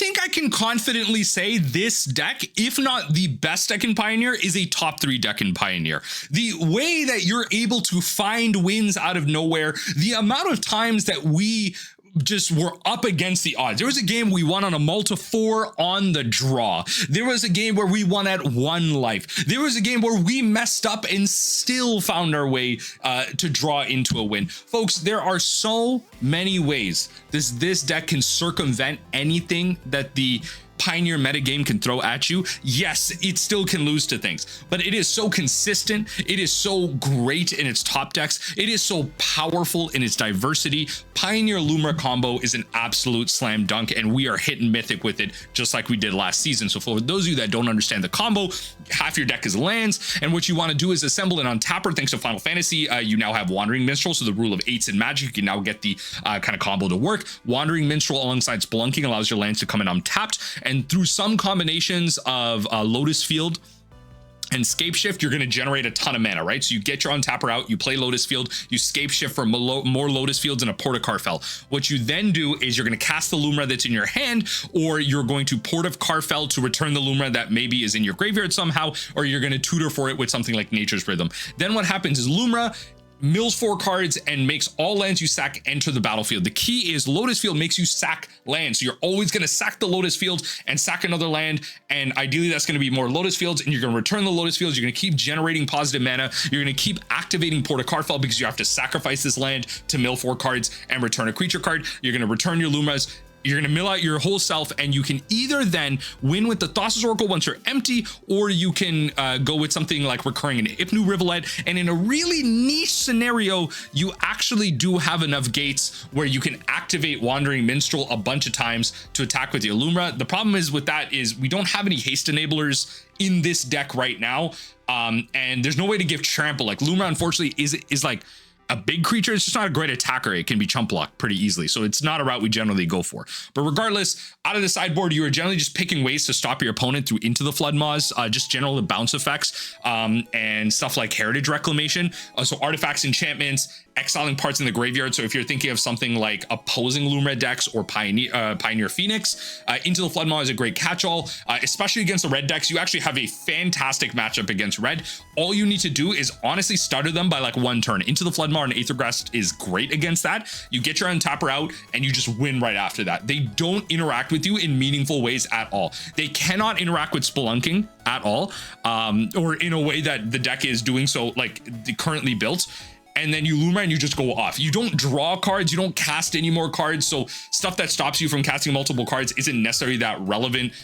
think I can confidently say this deck, if not the best deck in Pioneer, is a top 3 deck in Pioneer. The way that you're able to find wins out of nowhere, the amount of times that we just were up against the odds. There was a game we won on a multi-4 on the draw. There was a game where we won at 1 life. There was a game where we messed up and still found our way to draw into a win. Folks, there are so many ways this deck can circumvent anything that the Pioneer metagame can throw at you. Yes, it still can lose to things, but it is so consistent. It is so great in its top decks. It is so powerful in its diversity. Pioneer Lumra combo is an absolute slam dunk, and we are hitting mythic with it just like we did last season. So for those of you that don't understand the combo, half your deck is lands, and what you want to do is assemble an untapper. Thanks to Final Fantasy, you now have Wandering Minstrel, so the rule of 8s in Magic, you can now get the kind of combo to work. Wandering Minstrel alongside Spelunking allows your lands to come in untapped, and through some combinations of Lotus Field and Scapeshift, you're going to generate a ton of mana, right? So you get your untapper out, you play Lotus Field, you Scapeshift for more Lotus Fields and a Port of Karfell. What you then do is you're going to cast the Lumra that's in your hand, or you're going to Port of Karfell to return the Lumra that maybe is in your graveyard somehow, or you're going to tutor for it with something like Nature's Rhythm. Then what happens is Lumra mills 4 cards and makes all lands you sack enter the battlefield. The key is Lotus Field makes you sack lands. So you're always going to sack the Lotus Field and sack another land. And ideally that's going to be more Lotus Fields, and you're going to return the Lotus Fields. You're going to keep generating positive mana. You're going to keep activating Port of Karfell because you have to sacrifice this land to mill 4 cards and return a creature card. You're going to return your Lumras. You're going to mill out your whole self, and you can either then win with the Thassa's Oracle once you're empty, or you can go with something like recurring an Ipnu Rivulet. And in a really niche scenario, you actually do have enough gates where you can activate Wandering Minstrel a bunch of times to attack with your Lumra. The problem is with that is we don't have any haste enablers in this deck right now, and there's no way to give trample. Like Lumra, unfortunately, is like a big creature. It's just not a great attacker. It can be chump blocked pretty easily, so it's not a route we generally go for. But regardless, out of the sideboard, you are generally just picking ways to stop your opponent through Into the Flood Maws, just general bounce effects, and stuff like Heritage Reclamation. So artifacts, enchantments, exiling parts in the graveyard. So if you're thinking of something like opposing Lumra decks or Pioneer Phoenix, Into the Flood Maw is a great catch-all, especially against the red decks. You actually have a fantastic matchup against red. All you need to do is honestly stutter them by like 1 turn. Into the Flood Maw and Aethergrass is great against that. You get your untapper out and you just win right after that. They don't interact with you in meaningful ways at all. They cannot interact with Spelunking at all, or in a way that the deck is doing so like currently built. And then you Lumra and you just go off. You don't draw cards, you don't cast any more cards, so stuff that stops you from casting multiple cards isn't necessarily that relevant.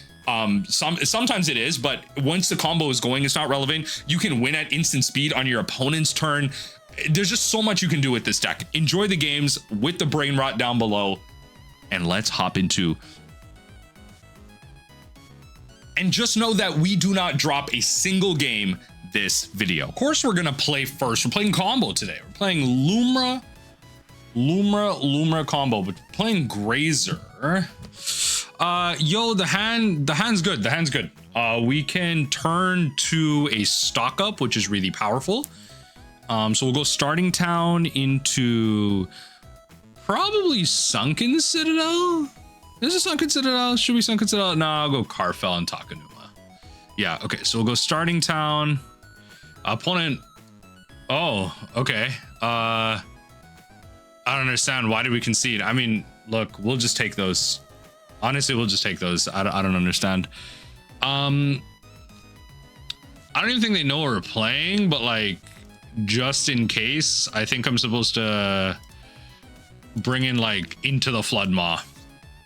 Sometimes it is, but once the combo is going, it's not relevant. You can win at instant speed on your opponent's turn. There's just so much you can do with this deck. Enjoy the games with the brain rot down below, and let's hop into. And just know that we do not drop a single game this video. Of course, we're gonna play first. We're playing combo today. We're playing Lumra combo, but playing Grazer. Yo, the hand's good. The hand's good. We can turn to a stock up, which is really powerful. So we'll go starting town into probably Sunken Citadel. Is it Sunken Citadel? Should we Sunken Citadel? No, I'll go Karfell and Takenuma. Yeah, okay. So we'll go starting town. Opponent. Oh, okay. I don't understand. Why did we concede? I mean, look, we'll just take those. Honestly, we'll just take those. I don't understand. I don't even think they know we're playing, but like, just in case, I think I'm supposed to bring in like Into the Flood Maw.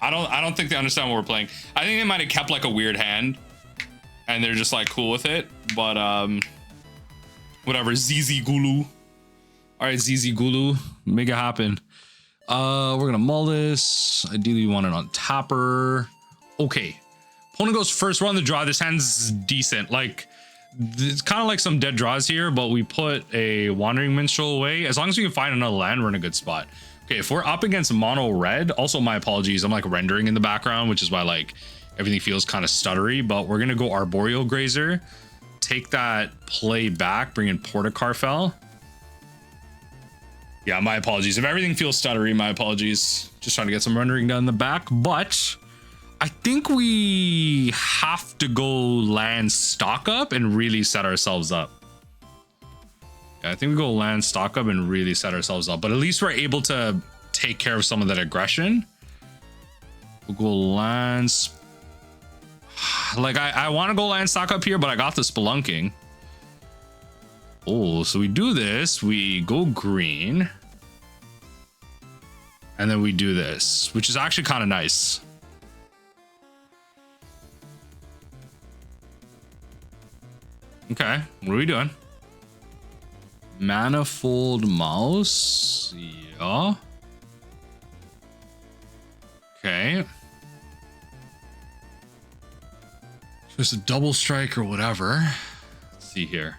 I don't think they understand what we're playing. I think they might have kept like a weird hand and they're just like cool with it, but whatever. ZZ Gulu. All right, ZZ Gulu, make it happen. We're gonna mull this. Ideally, we want it on tapper. Okay, opponent goes first. We're on the draw. This hand's decent. Like, it's kind of like some dead draws here, but we put a Wandering Minstrel away. As long as we can find another land, we're in a good spot. Okay, if we're up against mono red, also my apologies, I'm like rendering in the background, which is why like everything feels kind of stuttery, but we're gonna go Arboreal Grazer, take that play back, bring in Port of Karfell. Yeah, my apologies. If everything feels stuttery, my apologies. Just trying to get some rendering done in the back, but I think we have to go land stock up and really set ourselves up. Yeah, I think we go land stock up and really set ourselves up, but at least we're able to take care of some of that aggression. We'll go land. Like I want to go land stock up here, but I got the Spelunking. Oh, so we do this. We go green. And then we do this, which is actually kind of nice. Okay, what are we doing? Manifold mouse. Yeah. Okay. Just a double strike or whatever. Let's see here.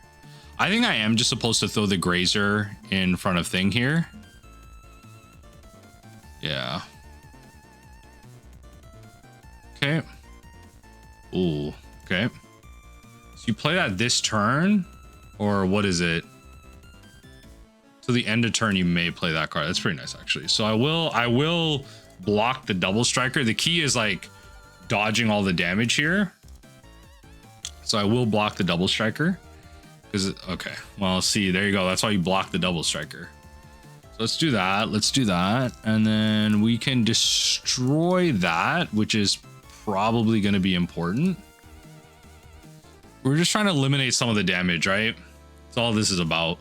I think I am just supposed to throw the Grazer in front of thing here. Yeah. Okay. Ooh, okay. So you play that this turn, or what is it? To the end of turn, you may play that card. That's pretty nice, actually. So I will block the double striker. The key is like dodging all the damage here. So I will block the double striker. Because okay, well, see, there you go. That's why you block the double striker. So let's do that. Let's do that, and then we can destroy that, which is probably going to be important. We're just trying to eliminate some of the damage, right? That's all this is about.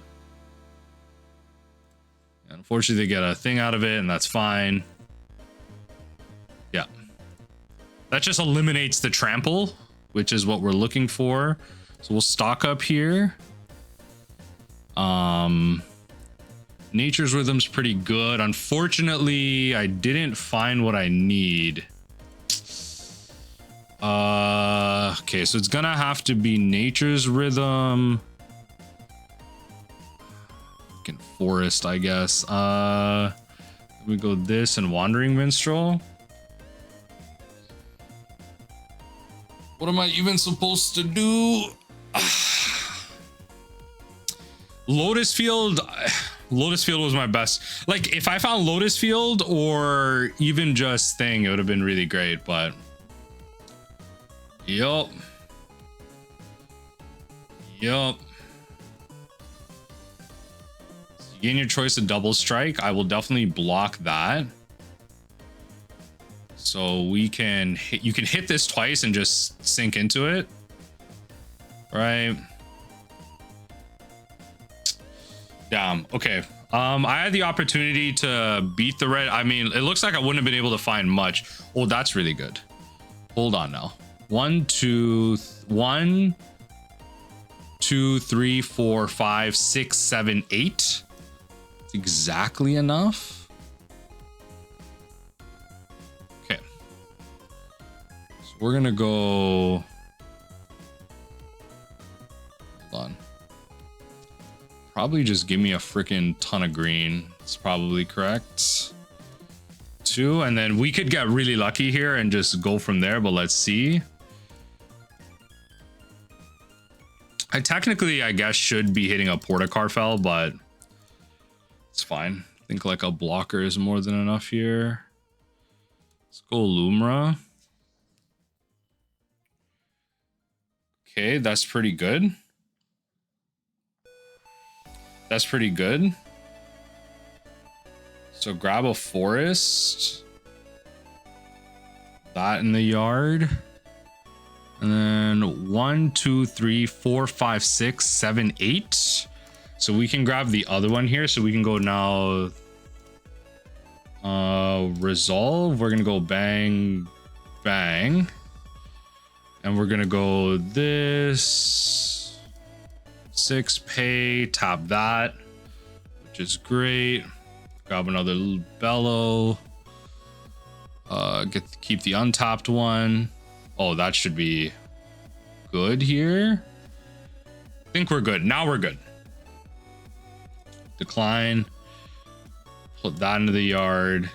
And unfortunately, they get a thing out of it, and that's fine. Yeah, that just eliminates the trample, which is what we're looking for. So we'll stock up here. Nature's Rhythm's pretty good. Unfortunately, I didn't find what I need. Okay, so it's gonna have to be Nature's Rhythm. Fucking Forest, I guess. We go this and Wandering Minstrel. What am I even supposed to do? Lotus Field. Lotus Field was my best. Like, if I found Lotus Field or even just thing, it would have been really great, but yup. So you gain your choice of double strike. I will definitely block that. So we can hit, you can hit this twice and just sink into it. Right. Damn. Okay. I had the opportunity to beat the red. I mean, it looks like I wouldn't have been able to find much. Oh, that's really good. Hold on now. 1, 2, 3, 4, 5, 6, 7, 8. It's exactly enough. Okay. So we're gonna go. Hold on. Probably just give me a freaking ton of green. It's probably correct. 2, and then we could get really lucky here and just go from there, but let's see. I technically, I guess, should be hitting a Port of Karfell, but it's fine. I think like a blocker is more than enough here. Let's go Lumra. Okay, that's pretty good. That's pretty good. So grab a forest. That in the yard. And then 1, 2, 3, 4, 5, 6, 7, 8. So we can grab the other one here. So we can go now. Resolve. We're gonna go bang, bang. And we're gonna go this. 6 pay, tap that, which is great. Grab another Bellow. Keep the untapped one. Oh, that should be good here. I think we're good. Now we're good. Decline. Put that into the yard.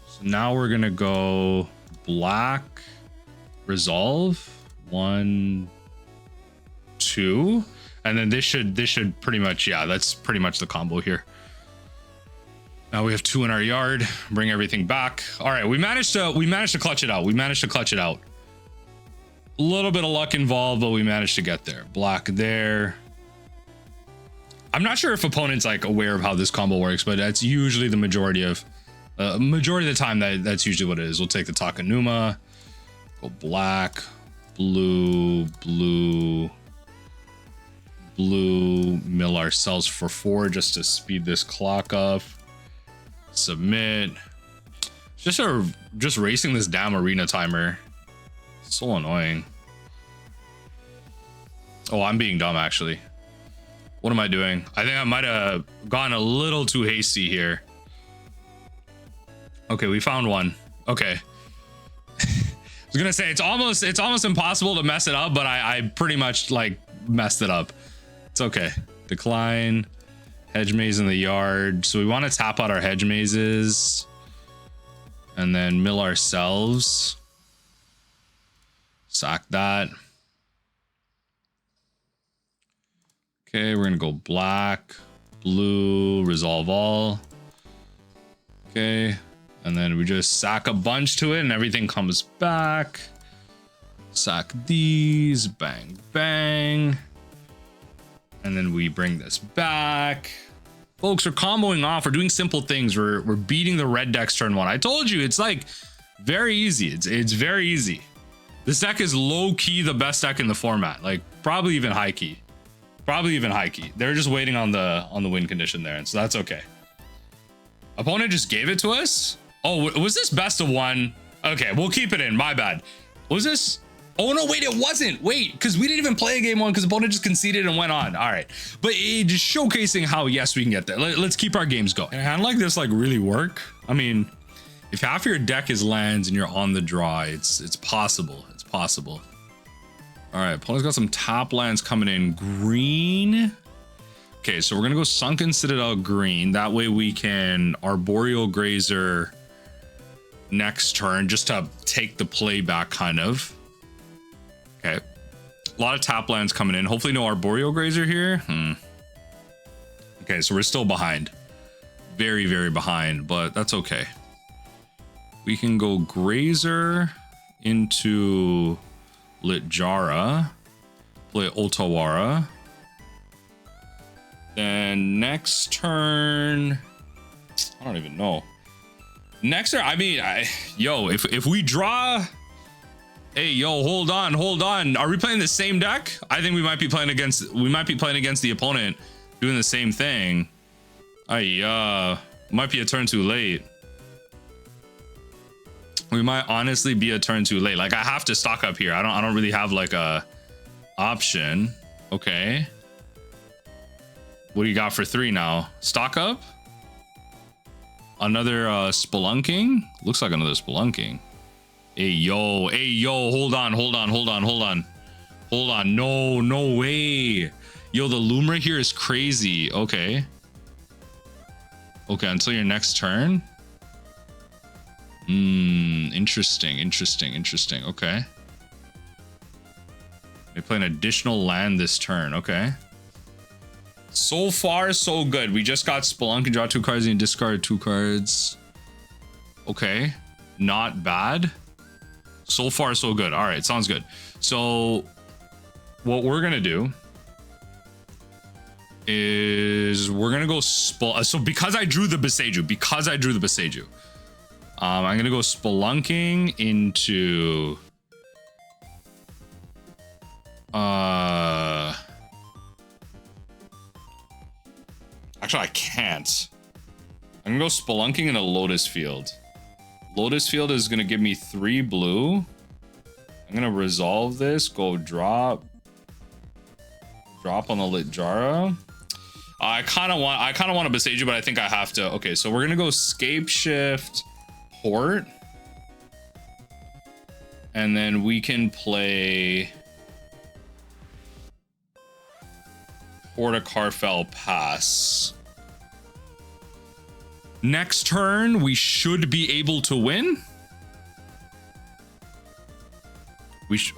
So now we're gonna go black. Resolve. 1, 2, and then this should pretty much, yeah, that's pretty much the combo here. Now we have 2 in our yard. Bring everything back. All right, we managed to clutch it out. We managed to clutch it out. A little bit of luck involved, but we managed to get there. Black there. I'm not sure if opponents like aware of how this combo works, but that's usually the majority of the time that's usually what it is. We'll take the Takenuma, go black, blue, blue, blue, mill ourselves for 4 just to speed this clock up. Submit. Just racing this damn arena timer. So annoying. Oh, I'm being dumb actually. What am I doing? I think I might have gone a little too hasty here. Okay, we found one. Okay. I was gonna say it's almost impossible to mess it up, but I pretty much like messed it up. It's okay. Decline. Hedge maze in the yard. So we want to tap out our hedge mazes and then mill ourselves. Sack that. Okay, we're gonna go black, blue, resolve all. Okay, and then we just sack a bunch to it and everything comes back. Sack these, bang, bang. And then we bring this back. Folks, we're comboing off. We're doing simple things. We're beating the red decks turn 1. I told you, it's like very easy. It's very easy. This deck is low key the best deck in the format. Like probably even high key. Probably even high key. They're just waiting on the win condition there, and so that's okay. Opponent just gave it to us. Oh, was this best of 1? Okay, we'll keep it in. My bad. Was this? Oh no, wait, it wasn't. Wait, because we didn't even play a game 1 because opponent just conceded and went on. All right, but it just showcasing how yes we can get there. Let's keep our games going. Can a hand like this like really work? I mean, if half your deck is lands and you're on the draw, it's possible. It's possible. All right, opponent's got some top lands coming in green. Okay, so we're gonna go Sunken Citadel green. That way we can Arboreal Grazer next turn just to take the play back kind of. Okay, a lot of top lands coming in. Hopefully no Arboreal Grazer here. Okay, so we're still behind. Very, very behind, but that's okay. We can go Grazer into Litjara, play Otawara. Then next turn, I don't even know. Next turn, I mean, yo, if we draw, hey, yo, hold on. Are we playing the same deck? I think we might be playing against the opponent doing the same thing. Might be a turn too late. We might honestly be a turn too late. Like I have to stock up here. I don't really have like a option. Okay. What do you got for 3 now? Stock up? Another Spelunking? Looks like another Spelunking. Hey yo, hold on. No way. Yo, the Lumra here is crazy. Okay, until your next turn. Interesting. Okay. They play an additional land this turn. Okay. So far, so good. We just got Spelunking, draw 2 cards and discard 2 cards. Okay. Not bad. So far, so good. All right, sounds good. So what we're going to do is we're going to go so because I drew the Boseiju, I'm going to go Spelunking into actually I can't. I'm going to go Spelunking into Lotus Field. Lotus Field is going to give me 3 blue. I'm going to resolve this, go drop on the Litjara. I kind of want a Boseiju, but I think I have to. Okay, so we're going to go Scapeshift Port. And then we can play Port of Karfell Pass. Next turn, we should be able to win.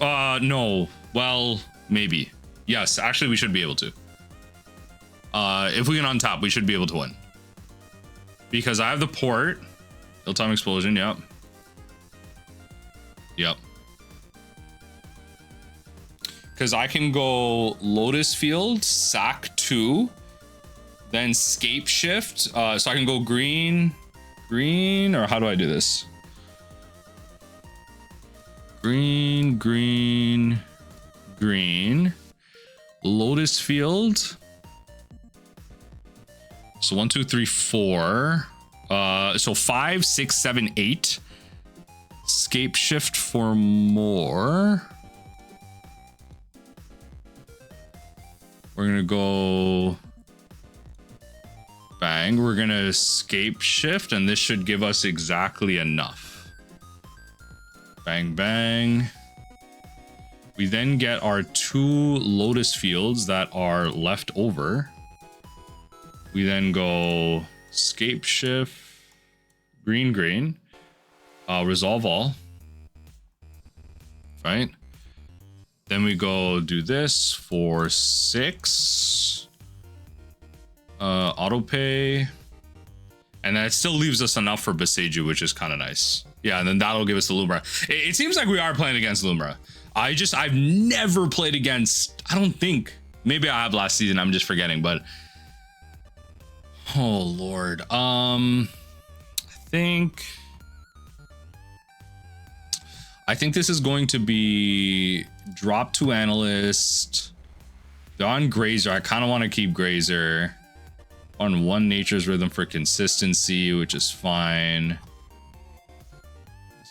No. Well, maybe. Yes, actually, we should be able to. If we can untap, we should be able to win. because I have the port. Ill-time explosion, yep. Yep. Because I can go Lotus Field, sack 2, then Scapeshift. So I can go green, or how do I do this? Green, green, green. Lotus Field. So 1, 2, 3, 4. So 5, 6, 7, 8. Scapeshift for more. We're gonna go bang. We're gonna Scapeshift, and this should give us exactly enough. Bang, bang. We then get our 2 Lotus Fields that are left over. We then go Scapeshift, green, green, resolve all, right? Then we go do this for 6, auto pay, and that still leaves us enough for Boseiju, which is kind of nice. Yeah, and then that'll give us the Lumra. It seems like we are playing against Lumra. I've never played against, I don't think, maybe I have last season, I'm just forgetting, but oh Lord. I think this is going to be drop to Analyst. They're on Grazer. I kind of want to keep Grazer on 1 Nature's Rhythm for consistency, which is fine.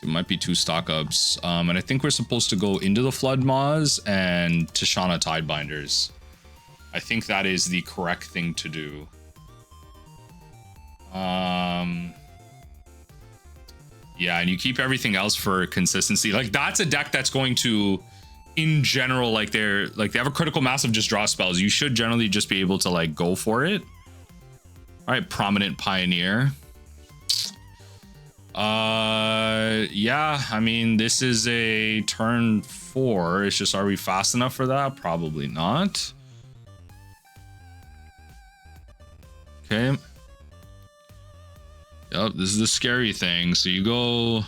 It might be 2 stock ups. And I think we're supposed to go into the Flood Maws and Tishana Tidebinders. I think that is the correct thing to do. Yeah, and you keep everything else for consistency. Like, that's a deck that's going to, in general, like they have a critical mass of just draw spells. You should generally just be able to like go for it. All right, Prominent Pioneer. Yeah, I mean, this is a turn 4. It's just, are we fast enough for that? Probably not. Okay. Yep, this is the scary thing. So you go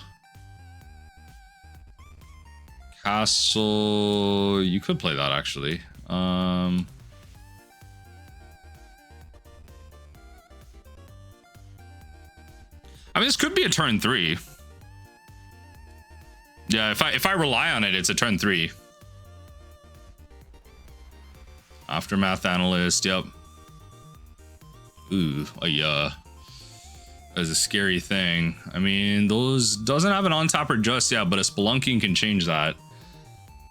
Castle. You could play that actually. I mean, this could be a turn 3. Yeah, if I rely on it, it's a turn 3. Aftermath Analyst. Yep. Ooh, yeah. That's a scary thing. I mean, those doesn't have an on-tapper just yet, but a Spelunking can change that.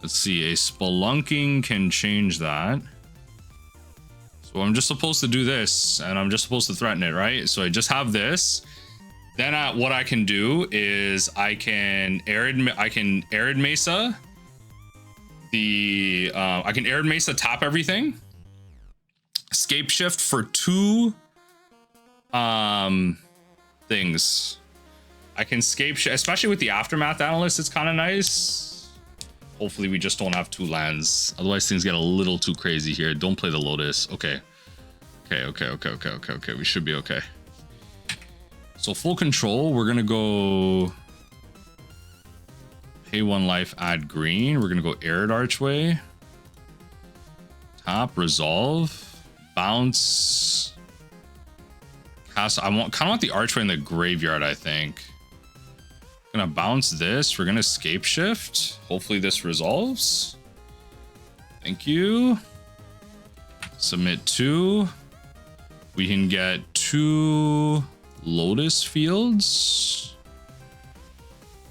Let's see, a Spelunking can change that. So I'm just supposed to do this, and I'm just supposed to threaten it, right? So I just have this. Then what I can do is I can Arid Mesa. I can Arid Mesa tap everything. Scapeshift for 2 things. I can Scapeshift, especially with the Aftermath Analyst, it's kind of nice. Hopefully we just don't have 2 lands. Otherwise things get a little too crazy here. Don't play the Lotus. Okay. Okay. We should be okay. So full control, we're gonna go pay 1 life, add green. We're gonna go Arid Archway. Tap, resolve, bounce. Cast. I kind of want the Archway in the graveyard, I think. Gonna bounce this. We're gonna Scapeshift. Hopefully this resolves. Thank you. Submit 2. We can get 2 Lotus Fields,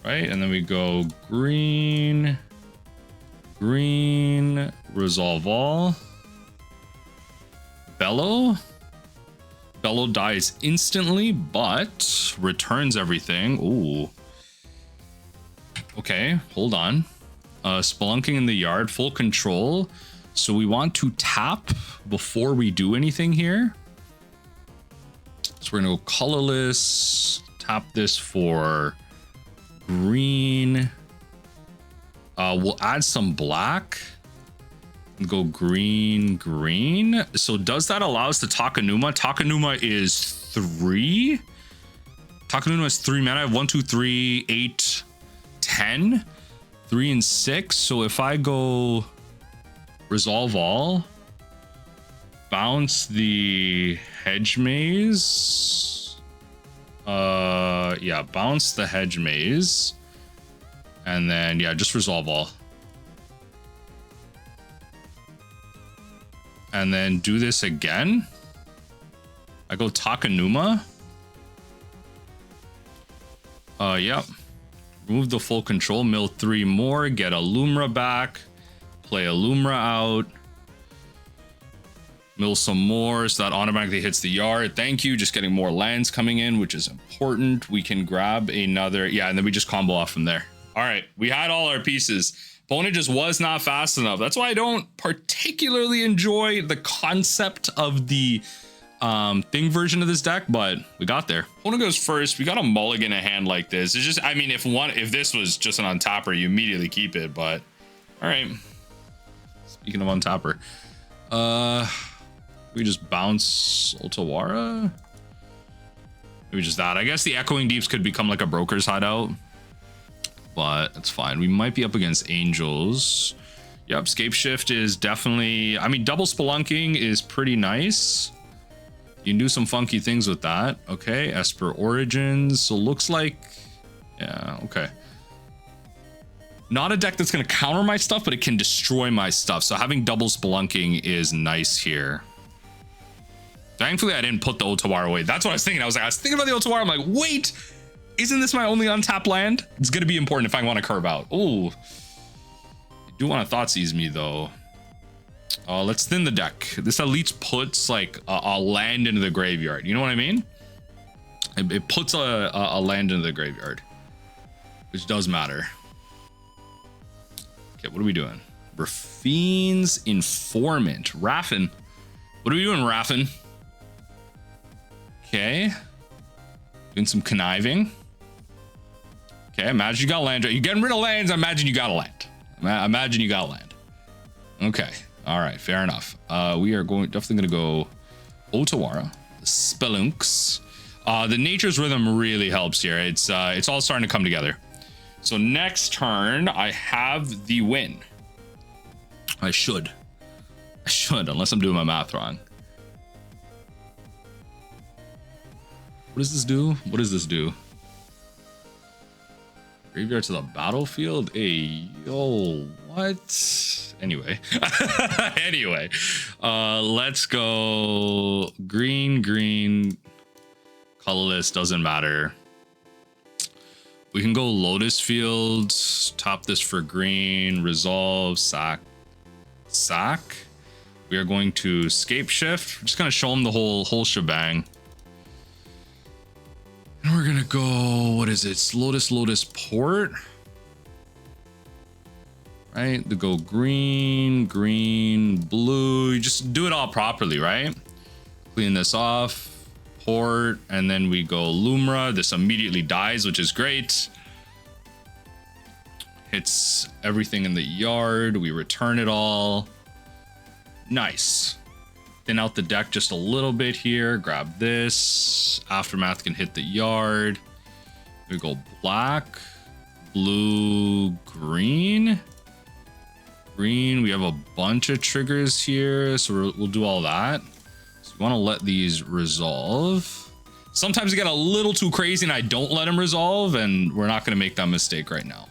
right? And then we go green, green, resolve all. Bellow dies instantly, but returns everything. Ooh. Okay, hold on. Spelunking in the yard, full control. So we want to tap before we do anything here. So we're gonna go colorless, tap this for green. We'll add some black and go green, green. So does that allow us to Takenuma? Takenuma is 3. Takenuma has 3 mana. I have 1, 2, 3, 8, 10, 3 and 6. So if I go resolve all, bounce the Hedge Maze. Yeah, bounce the Hedge Maze. And then, yeah, just resolve all. And then do this again. I go Takenuma. Yep. Remove the full control, mill 3 more, get a Lumra back, play a Lumra out, mill some more, so that automatically hits the yard. Thank you. Just getting more lands coming in, which is important. We can grab another, yeah, and then we just combo off from there. All right, we had all our pieces. Opponent just was not fast enough. That's why I don't particularly enjoy the concept of the thing version of this deck, but we got there. Opponent goes first. We got a mulligan a hand like this. It's just, I mean, if this was just an untapper, you immediately keep it, but all right. Speaking of untapper, we just bounce Otawara. Maybe just that. I guess the Echoing Deeps could become like a Brokers Hideout, but that's fine. We might be up against Angels. Yep, Scapeshift is definitely, I mean, double Spelunking is pretty nice. You can do some funky things with that. Okay, Esper Origins. So looks like, yeah, okay. Not a deck that's going to counter my stuff, but it can destroy my stuff. So having double Spelunking is nice here. Thankfully, I didn't put the Otawara away. That's what I was thinking. I was thinking about the Otawara. I'm like, wait, isn't this my only untapped land? It's going to be important if I want to curve out. Oh, I do want to Thoughtseize me, though. Let's thin the deck. This at least puts like a land into the graveyard. You know what I mean? It puts a land into the graveyard, which does matter. Okay, what are we doing? Raffine's Informant. Raffin. What are we doing, Raffin? Okay. Doing some conniving. Okay, imagine you got land. You're getting rid of lands. I imagine you got a land. Imagine you got land. Okay. All right, fair enough. We are definitely going to go Otawara, the Spelunks. The Nature's Rhythm really helps here. It's all starting to come together. So next turn, I have the win. I should, unless I'm doing my math wrong. What does this do? What does this do? Graveyard to the battlefield? Hey, yo, what? Anyway. Anyway, let's go green, colorless, doesn't matter. We can go Lotus Field, top this for green, resolve, sack. We are going to Scapeshift. We're just gonna show them the whole shebang. And we're gonna go, what is it? It's Lotus Port. Right? To go green, blue. You just do it all properly, right? Clean this off. Port, and then we go Lumra. This immediately dies, which is great. Hits everything in the yard. We return it all. Nice. Thin out the deck just a little bit here. Grab this. Aftermath can hit the yard. We go black, blue, green. We have a bunch of triggers here, so we'll do all that. So we want to let these resolve. Sometimes they get a little too crazy and I don't let them resolve, and we're not going to make that mistake right now.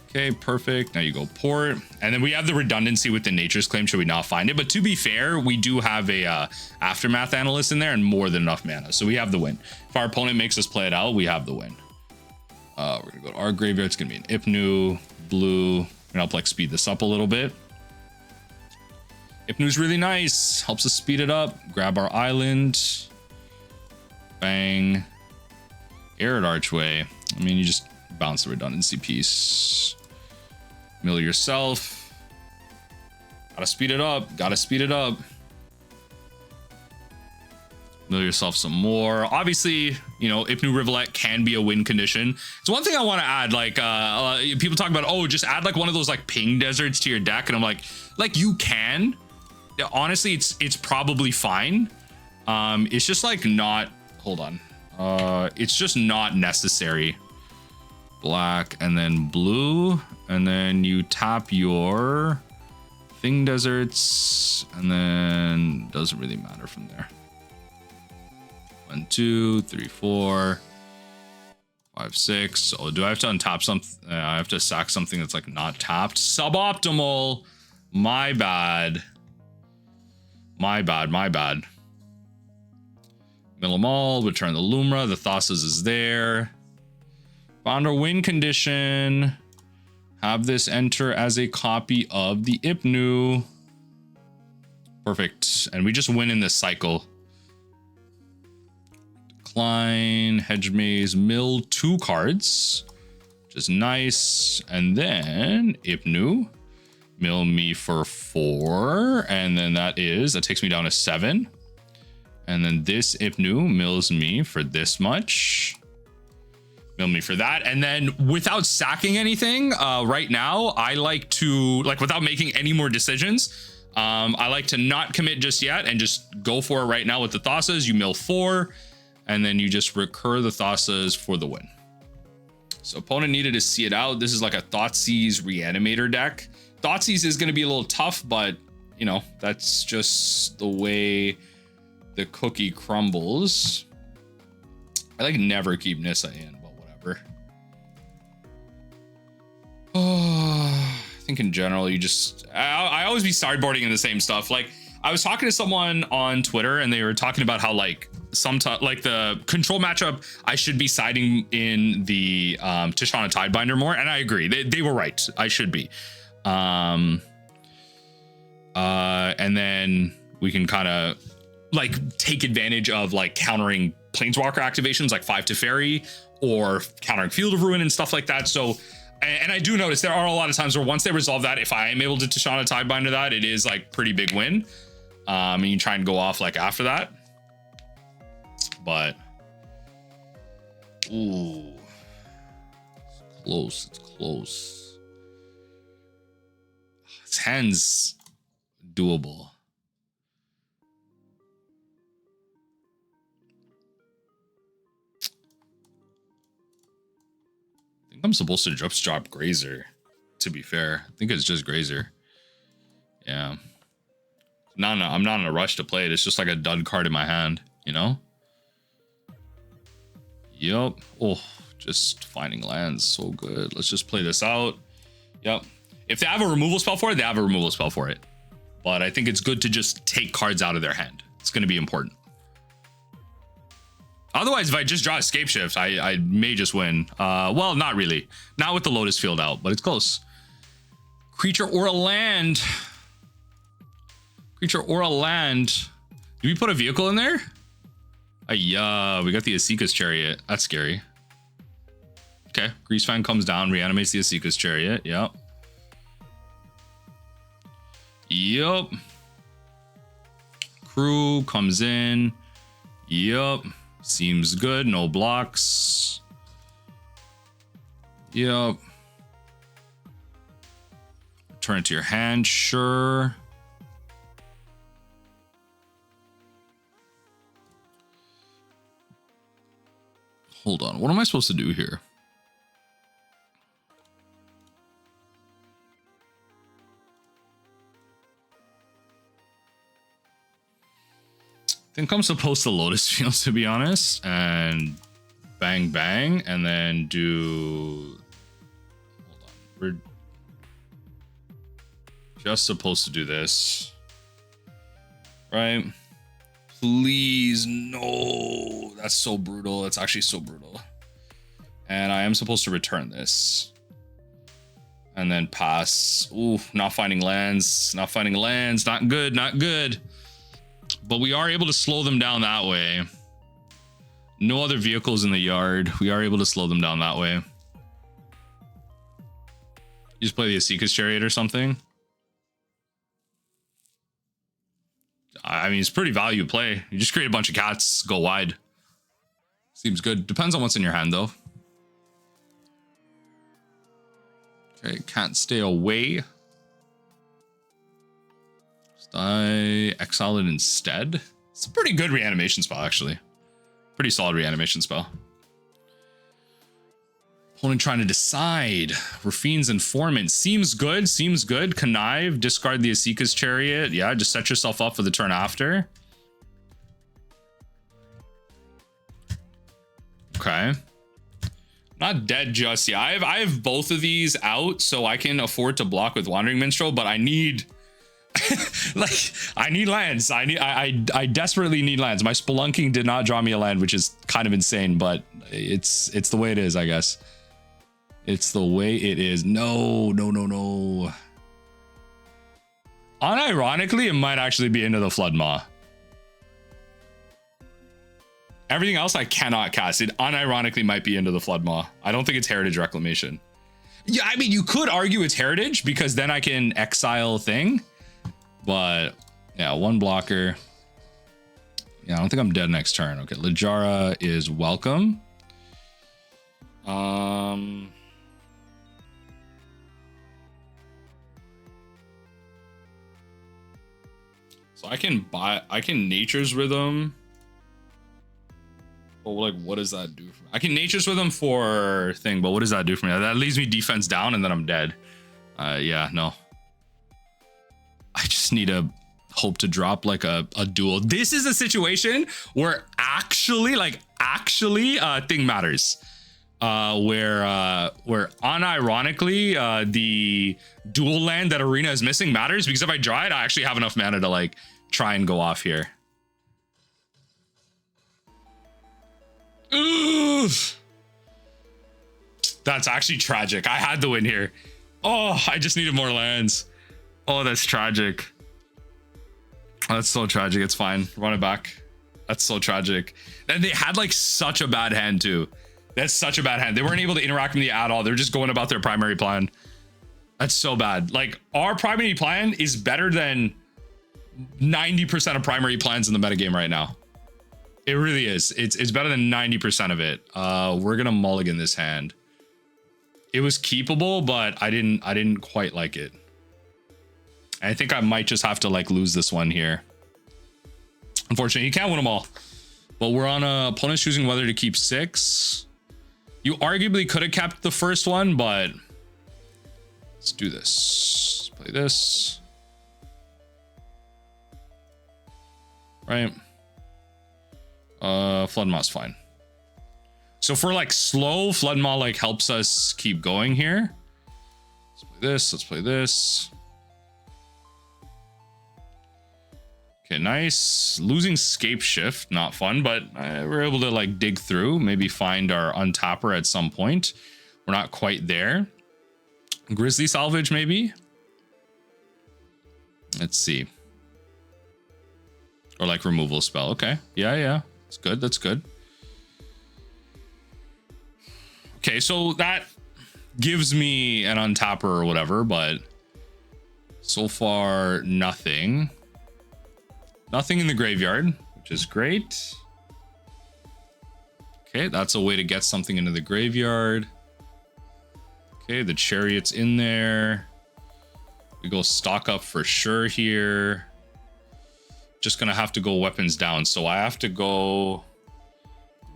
Okay, perfect. Now you go Port, and then we have the redundancy with the Nature's Claim should we not find it. But to be fair, we do have a Aftermath Analyst in there and more than enough mana, so we have the win. If our opponent makes us play it out, we have the win. We're gonna go to our graveyard. It's gonna be an Ipnu, blue, and I'll like speed this up a little bit. Ipnu's really nice, helps us speed it up. Grab our island, bang. Arid Archway. I mean, you just bounce the redundancy piece. Mill yourself. Gotta speed it up. Mill yourself some more. Obviously, you know, Ipnu Rivulet can be a win condition. It's one thing I want to add, like, people talk about, oh, just add like one of those like ping deserts to your deck. And I'm like you can. Honestly, it's probably fine. It's just like not, hold on. It's just not necessary. Black and then blue, and then you tap your Thing Deserts, and then doesn't really matter from there. 1, 2, 3, 4, 5, 6. Oh, do I have to untap something? I have to sack something that's like not tapped. Suboptimal. My bad. My bad. My bad. Mill them all. Return the Lumra. The Thassas is there. Found our win condition. Have this enter as a copy of the Ipnu. Perfect. And we just win in this cycle. Decline, Hedge Maze, mill 2 cards, which is nice. And then Ipnu, mill me for 4. And then that takes me down to 7. And then this Ipnu mills me for this much. Mill me for that. And then without sacking anything, right now, I like to, without making any more decisions, I like to not commit just yet and just go for it right now with the Thassas. You mill 4, and then you just recur the Thassas for the win. So opponent needed to see it out. This is like a Thoughtseize Reanimator deck. Thoughtseize is going to be a little tough, but, you know, that's just the way the cookie crumbles. I never keep Nissa in. Oh, I think in general, you just, I always be sideboarding in the same stuff. Like, I was talking to someone on Twitter and they were talking about how sometimes the control matchup, I should be siding in the Tishana Tidebinder more. And I agree. They were right. I should be. And then we can kind of take advantage of countering Planeswalker activations like 5 Teferi or countering Field of Ruin and stuff like that. So, and I do notice there are a lot of times where once they resolve that, if I am able to Tishana Tidebinder that, it is pretty big win. And you try and go off after that. But, ooh, it's close. It's close. This hand's doable. I'm supposed to just drop Grazer, to be fair. I think it's just Grazer. Yeah. No, I'm not in a rush to play it. It's just like a dud card in my hand, you know? Yep. Oh, just finding lands. So good. Let's just play this out. Yep. If they have a removal spell for it, they have a removal spell for it. But I think it's good to just take cards out of their hand. It's going to be important. Otherwise, if I just draw a Scapeshift, I may just win. Well, not really. Not with the Lotus Field out, but it's close. Creature or a land. Creature or a land. Do we put a vehicle in there? Yeah, we got the Asika's Chariot. That's scary. Okay, Greasefang comes down, reanimates the Asika's Chariot. Yep. Yep. Crew comes in. Yep. Seems good. No blocks. Yep. Turn it to your hand. Sure. Hold on. What am I supposed to do here? I think I'm supposed to Lotus Field, to be honest, and bang, bang, and then do... Hold on. We're just supposed to do this. Right? Please, no. That's so brutal. That's actually so brutal. And I am supposed to return this. And then pass. Ooh, not finding lands. Not finding lands. Not good. Not good. But we are able to slow them down that way. No other vehicles in the yard. We are able to slow them down that way. You just play the Asika's Chariot or something. I mean, it's pretty value play. You just create a bunch of cats, go wide. Seems good. Depends on what's in your hand, though. Okay, can't stay away. I exile it instead. It's a pretty good reanimation spell, actually. Pretty solid reanimation spell. Opponent trying to decide. Rafine's Informant. Seems good. Seems good. Connive. Discard the Asika's Chariot. Yeah, just set yourself up for the turn after. Okay. Not dead just yet. I have both of these out, so I can afford to block with Wandering Minstrel, but I need... like, I need lands. I desperately need lands. My Spelunking did not draw me a land, which is kind of insane, but it's the way it is, I guess. It's the way it is. No. Unironically, it might actually be Into the Flood Maw. Everything else I cannot cast. It unironically might be Into the Flood Maw. I don't think it's Heritage Reclamation. Yeah, I mean, you could argue it's Heritage because then I can exile thing. But yeah, one blocker. Yeah, I don't think I'm dead next turn. Okay, Littlejohn is welcome. So I can Nature's Rhythm. But like, what does that do for me? I can Nature's Rhythm for thing, but what does that do for me? That leaves me defense down and then I'm dead. Yeah, no. I just need to hope to drop like a duel. This is a situation where actually thing matters. Where unironically the dual land that Arena is missing matters, because if I draw it, I actually have enough mana to like try and go off here. Oof. That's actually tragic. I had to win here. Oh, I just needed more lands. Oh, that's tragic. That's so tragic. It's fine. Run it back. That's so tragic. And they had like such a bad hand too. That's such a bad hand. They weren't able to interact with me at all. They're just going about their primary plan. That's so bad. Like, our primary plan is better than 90% of primary plans in the metagame right now. It really is. It's better than 90% of it. We're gonna mulligan this hand. It was keepable, but I didn't quite like it. I think I might just have to like lose this one here. Unfortunately, you can't win them all. But we're on a opponent's choosing whether to keep 6. You arguably could have kept the first one, but let's do this. Let's play this. Right. Flood Maw's fine. So for like slow, Flood Maw like helps us keep going here. Let's play this. Let's play this. Okay, nice. Losing Scapeshift, not fun, but we're able to like dig through, maybe find our untapper at some point. We're not quite there. Grizzly Salvage, maybe. Let's see. Or like removal spell. Okay, yeah. That's good. That's good. Okay, so that gives me an untapper or whatever, but so far nothing. Nothing in the graveyard, which is great. Okay, that's a way to get something into the graveyard. Okay, the Chariot's in there. We go stock up for sure here. Just gonna have to go weapons down. So I have to go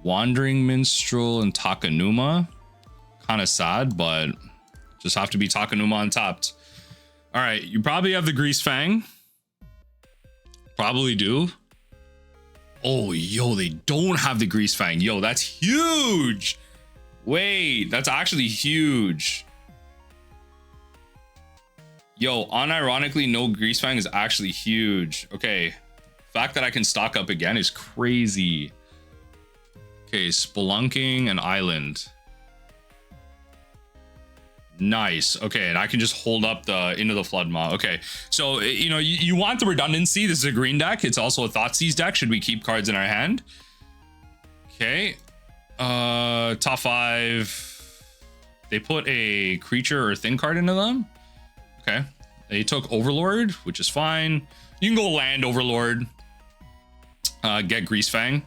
Wandering Minstrel and Takenuma. Kind of sad, but just have to be Takenuma untapped. All right, you probably have the Greasefang. Probably do. Oh, yo, they don't have the Greasefang. Yo, that's huge. Wait, that's actually huge. Yo, unironically, no Greasefang is actually huge. Okay, fact that I can stock up again is crazy. Okay, Spelunking and Island. Nice. Okay, and I can just hold up the Into the Flood Maw. Okay, so you know you want the redundancy. This is a green deck. It's also a Thoughtseize deck. Should we keep cards in our hand? Okay. Top 5. They put a creature or thing card into them. Okay. They took Overlord, which is fine. You can go land Overlord. Get Greasefang.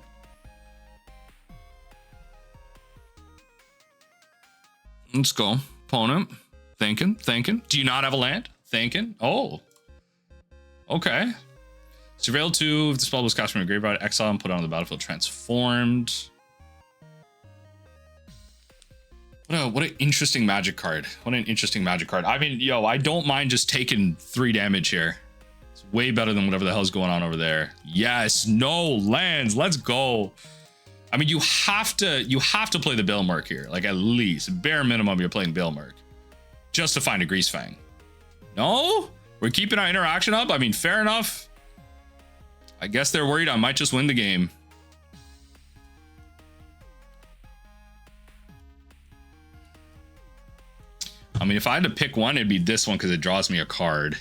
Let's go. Opponent. Thinking. Do you not have a land? Thinking. Oh. Okay. Surveil 2, if the spell was cast from your graveyard, exile and put it on the battlefield transformed. What an interesting magic card. What an interesting magic card. I mean, yo, I don't mind just taking 3 damage here. It's way better than whatever the hell's going on over there. Yes, no lands. Let's go. I mean, you have to play the Bilmerk here. Like, at least bare minimum, you're playing Bilmerk just to find a Greasefang. No, we're keeping our interaction up. I mean, fair enough. I guess they're worried I might just win the game. I mean, if I had to pick one, it'd be this one because it draws me a card.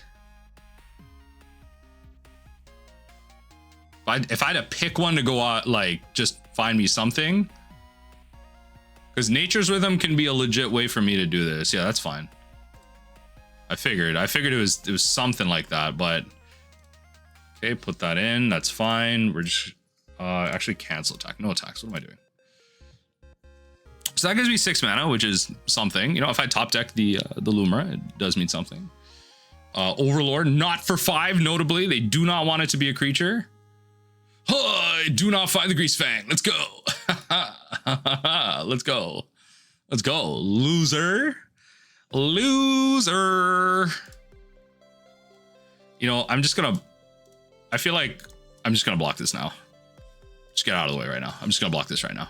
If I had to pick one to go out, like, just find me something. Because Nature's Rhythm can be a legit way for me to do this. Yeah, that's fine. I figured it was something like that, but okay, put that in. That's fine. We're just actually cancel attack. No attacks. What am I doing? So that gives me 6 mana, which is something. You know, if I top deck the Lumra, it does mean something. Overlord, not for 5, notably. They do not want it to be a creature. Do not find the Greasefang. Let's go. Let's go. Let's go. Loser. Loser. You know, I feel like I'm just gonna block this now. Just get out of the way right now. I'm just gonna block this right now.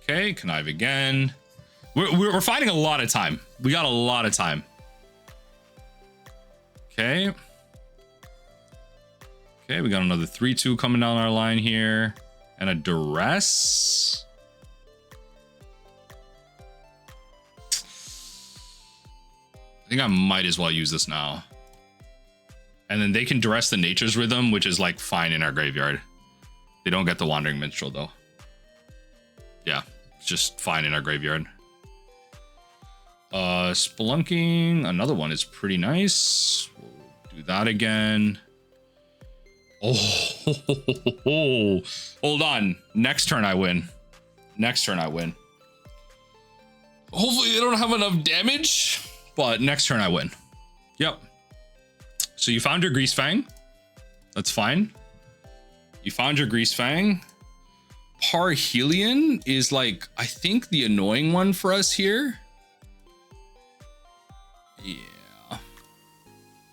Okay, connive again. We're finding a lot of time. We got a lot of time. Okay. Okay, we got another 3/2 coming down our line here. And a duress. I think I might as well use this now. And then they can duress the Nature's Rhythm, which is like fine in our graveyard. They don't get the Wandering Minstrel though. Yeah, it's just fine in our graveyard. Spelunking, another one is pretty nice. We'll do that again. Oh, hold on. Next turn I win. Next turn I win. Hopefully they don't have enough damage, but next turn I win. Yep. So you found your Greasefang. That's fine. You found your Greasefang. Parhelion is like, I think the annoying one for us here. Yeah.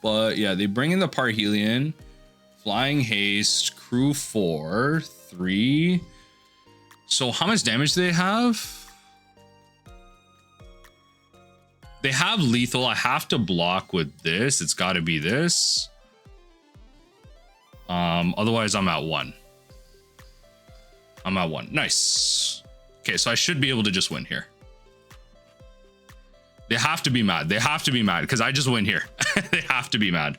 But yeah, they bring in the Parhelion. Flying Haste, Crew 4, 3. So how much damage do they have? They have lethal. I have to block with this. It's got to be this. Otherwise, I'm at 1. I'm at 1. Nice. Okay, so I should be able to just win here. They have to be mad. They have to be mad because I just win here. They have to be mad.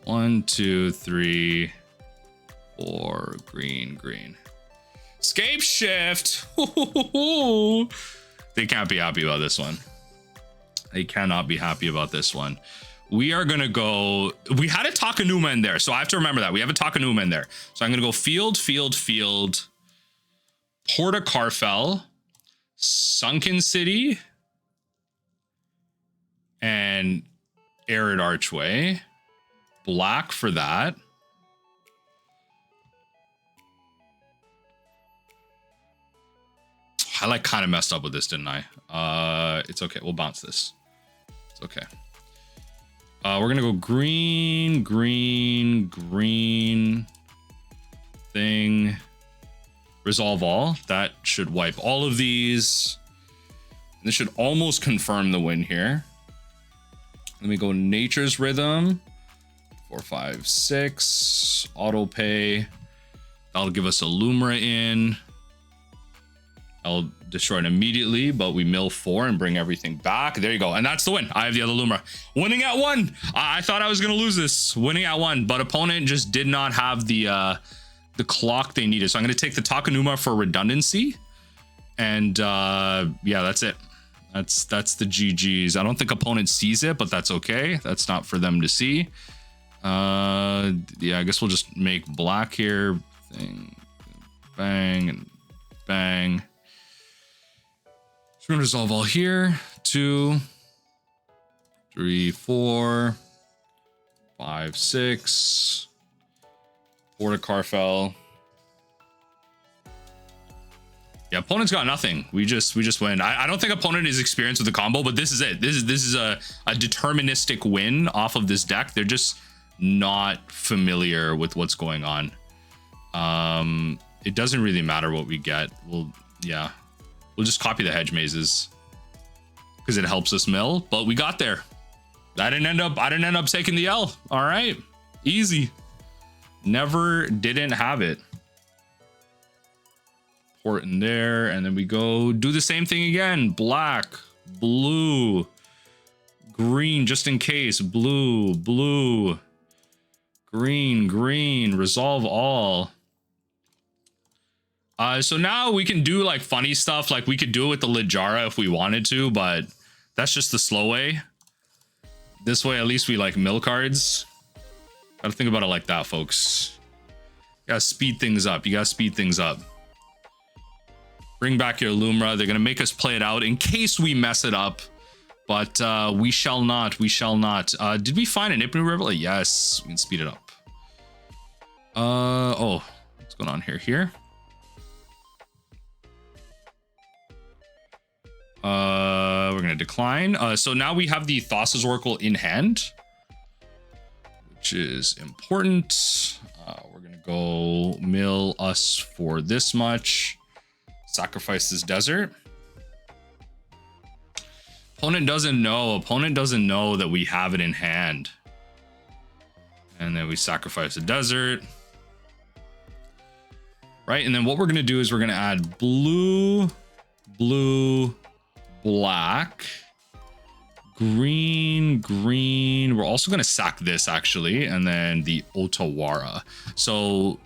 1, 2, 3, 4. Green. Scapeshift. They can't be happy about this one. They cannot be happy about this one. We are gonna go. We had a Takenuma in there, so I have to remember that we have a Takenuma in there. So I'm gonna go field. Port of Karfell, Sunken City, and Arid Archway. Black for that. I like kind of messed up with this, didn't I? It's okay. We'll bounce this. It's okay. We're gonna go green thing. Resolve all. That should wipe all of these. And this should almost confirm the win here. Let me go Nature's Rhythm. 4, 5, 6. Auto pay. That'll give us a Lumra in. I'll destroy it immediately, but we mill 4 and bring everything back. There you go. And that's the win. I have the other Lumra. Winning at 1. I thought I was going to lose this. Winning at 1, but opponent just did not have the clock they needed. So I'm going to take the Takenuma for redundancy. And yeah, that's it. That's the GG's. I don't think opponent sees it, but that's okay. That's not for them to see. Yeah, I guess we'll just make black here. Thing, bang and bang. So we're gonna resolve all here. 2, 3, 4. 5, 6. Port of Karfell. Yeah, opponent's got nothing. We just win. I don't think opponent is experienced with the combo, but this is it. This is a deterministic win off of this deck. They're just not familiar with what's going on. It doesn't really matter what we get. We'll just copy the hedge mazes because it helps us mill, but we got there. I didn't end up taking the L. All right, easy. Didn't have it. Port in there, and then we go do the same thing again. Black, blue, green, just in case. Blue, blue, green, green. Resolve all. So now we can do like funny stuff. Like we could do it with the Lijara if we wanted to, but that's just the slow way. This way, at least we like mill cards. Gotta think about it like that, folks. You gotta speed things up. You gotta speed things up. Bring back your Lumra. They're gonna make us play it out in case we mess it up, but we shall not. We shall not. Did we find an Ipnu Rivulet? Yes, we can speed it up. Oh, what's going on here? We're gonna decline. So now we have the Thassa's Oracle in hand, which is important. We're gonna go mill us for this much. Sacrifice this desert. Opponent doesn't know that we have it in hand. And then we sacrifice the desert. Right, and then what we're gonna do is we're gonna add blue, blue, black, green, green. We're also gonna sack this actually, and then the Otawara. So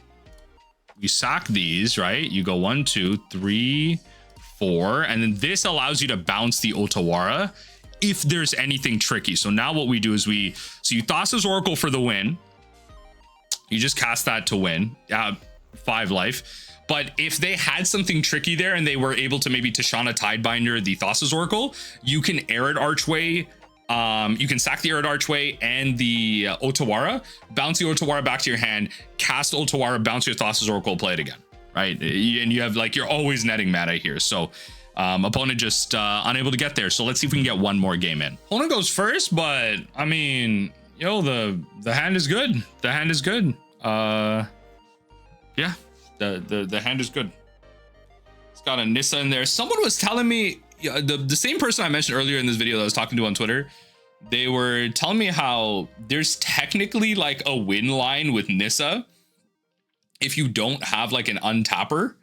you sack these, right? You go 1, 2, 3, 4, and then this allows you to bounce the Otawara if there's anything tricky. So now what we do is so you Thassa's Oracle for the win. You just cast that to win, 5 life. But if they had something tricky there and they were able to maybe Tishana Tidebinder the Thassa's Oracle, you can Arid Archway. You can sack the Arid Archway and the Otawara, bounce the Otawara back to your hand, cast Otawara, bounce your Thassa's Oracle, play it again, right? And you have like, you're always netting mana here. So opponent just unable to get there. So let's see if we can get one more game in. Opponent goes first, but I mean, yo, the hand is good. The hand is good. Yeah, the hand is good. It's got a Nissa in there. Someone was telling me, the same person I mentioned earlier in this video that I was talking to on Twitter, they were telling me how there's technically like a win line with Nissa if you don't have like an untapper.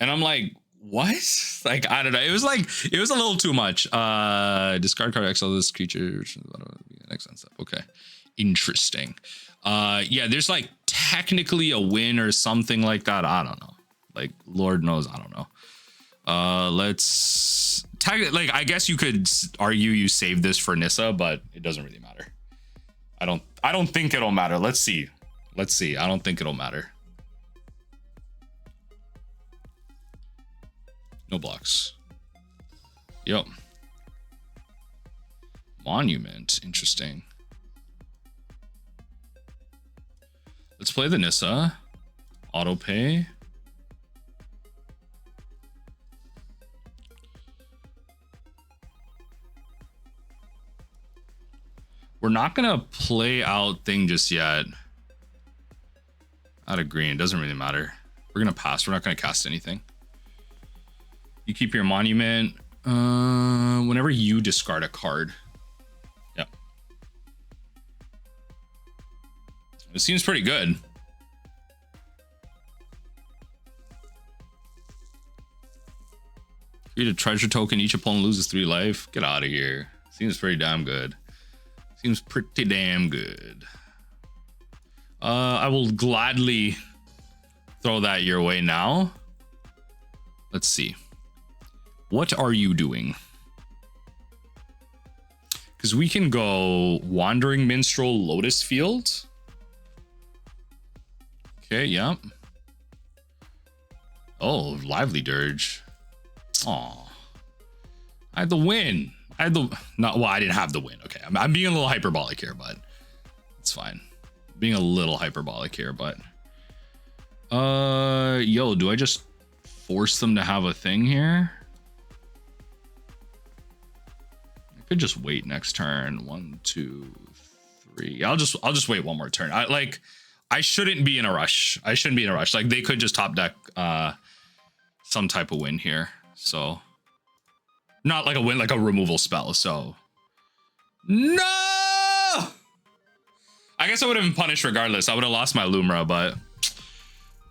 And I'm like, what? Like, I don't know. It was a little too much. Discard card, exile this creature. Next stuff. Okay. Interesting. Yeah, there's like technically a win or something like that. I don't know. Like, Lord knows, I don't know. Let's like, I guess you could argue you save this for Nissa, but it doesn't really matter. I don't think it'll matter. Let's see. I don't think it'll matter. No blocks. Yep. Monument. Interesting. Let's play the Nissa. Auto pay. We're not gonna play out thing just yet. Out of green, doesn't really matter. We're gonna pass. We're not gonna cast anything. You keep your monument. Whenever you discard a card. Yep. It seems pretty good. Create a treasure token. Each opponent loses 3 life. Get out of here. Seems pretty damn good. Seems pretty damn good. I will gladly throw that your way now. Let's see. What are you doing? Because we can go Wandering Minstrel, Lotus Field. Okay, yeah. Oh, Lively Dirge. Aw. I had the win. I didn't have the win. Okay, I'm being a little hyperbolic here, but it's fine. being a little hyperbolic here, but yo, do I just force them to have a thing here? I could just wait next turn. 1, 2, 3. I'll just wait one more turn. I shouldn't be in a rush. I shouldn't be in a rush. Like, they could just top deck some type of win here. So not like a win, like a removal spell. So no, I guess I would have been punished regardless. I would have lost my Lumra, but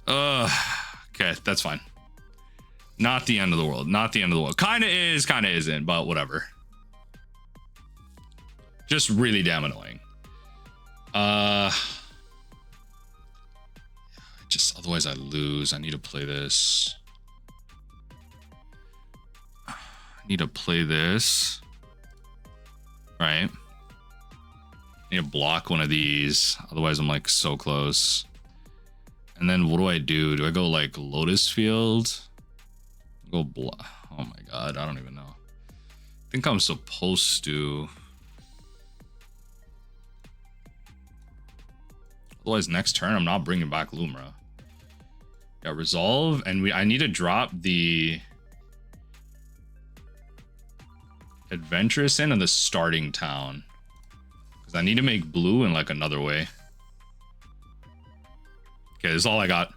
okay, that's fine. Not the end of the world. Not the end of the world. Kind of is, kind of isn't, but whatever. Just really damn annoying. Just otherwise I lose. I need to play this. I need to play this. Right. I need to block one of these. Otherwise I'm like so close. And then what do I do? Do I go like Lotus Field? Go block. Oh my god, I don't even know. I think I'm supposed to. Otherwise next turn I'm not bringing back Lumra. Yeah, resolve, and I need to drop the adventurous in and the starting town, because I need to make blue in like another way. Okay, this is all I got.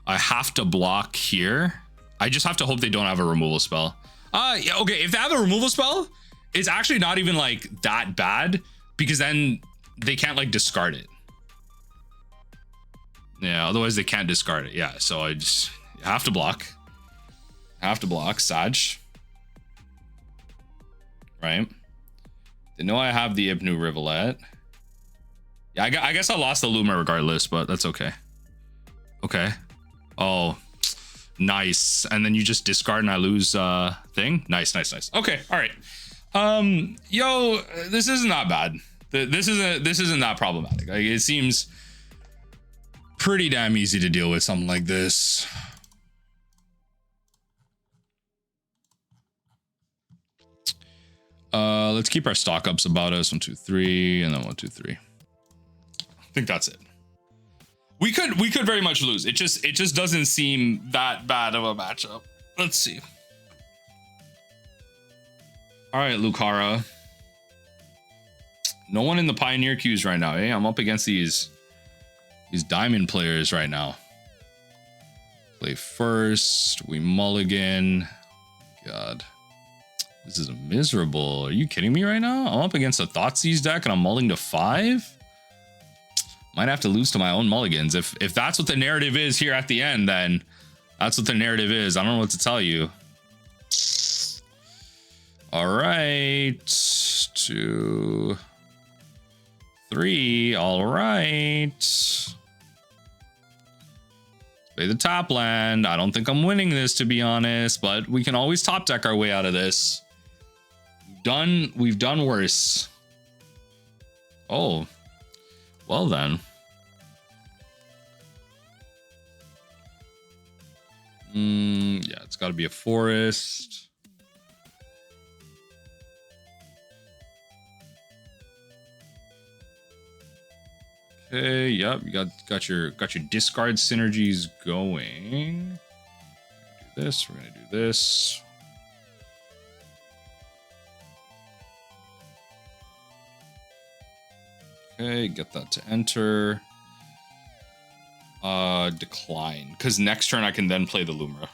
I have to block here. I just have to hope they don't have a removal spell. Yeah, okay, if they have a removal spell, it's actually not even like that bad, because then they can't like discard it. Yeah, otherwise they can't discard it. Yeah, so I just have to block. Have to block, Sag. Right? They know I have the Ipnu Rivulet. Yeah, I guess I lost the Lumra regardless, but that's okay. Okay. Oh, nice. And then you just discard and I lose thing. Nice, nice, nice. Okay, all right. Yo, this isn't that bad. This isn't that problematic. Like, it seems pretty damn easy to deal with something like this. Let's keep our stock ups about us. 1, 2, 3, and then 1, 2, 3. I think that's it. We could very much lose. It just doesn't seem that bad of a matchup. Let's see. All right, Lucara. No one in the Pioneer queues right now, eh? I'm up against these diamond players right now. Play first. We mulligan. God. This is miserable. Are you kidding me right now? I'm up against a Thoughtseize deck and I'm mulling to 5? Might have to lose to my own mulligans. If that's what the narrative is here at the end, then that's what the narrative is. I don't know what to tell you. All right. 2, 3. All right. Play the top land. I don't think I'm winning this, to be honest, but we can always top deck our way out of this. We've done worse. Oh, well then. Yeah, it's got to be a forest. Okay, yep, you got your discard synergies going. Do this, we're gonna do this. Okay, get that to enter. Decline, because next turn I can then play the Lumra.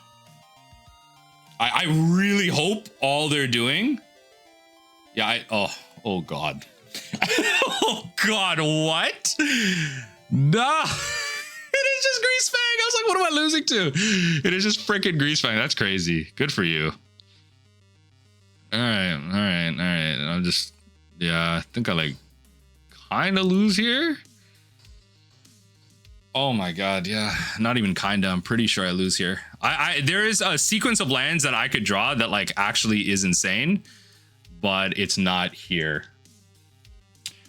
I really hope all they're doing. Yeah, oh god. Oh god, what? Nah. It is just Greasefang. I was like, what am I losing to? It is just freaking Greasefang. That's crazy. Good for you. All right. I'm just, yeah, I think I like kind of lose here. Oh my god, yeah, not even kinda. I'm pretty sure I lose here. There is a sequence of lands that I could draw that like actually is insane, but it's not here.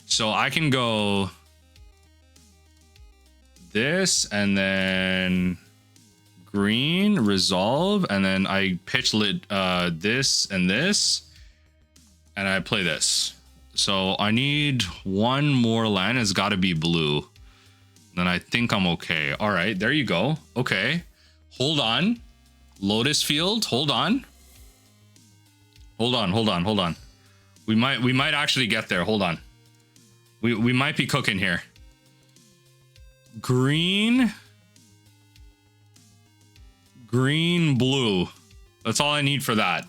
So I can go this and then green, resolve, and then I pitch lit this and I play this. So I need one more land. It's got to be blue. Then I think I'm okay. All right, there you go. Okay, hold on. Lotus Field, hold on. Hold on. We might actually get there. Hold on. We might be cooking here. Green, blue. That's all I need for that.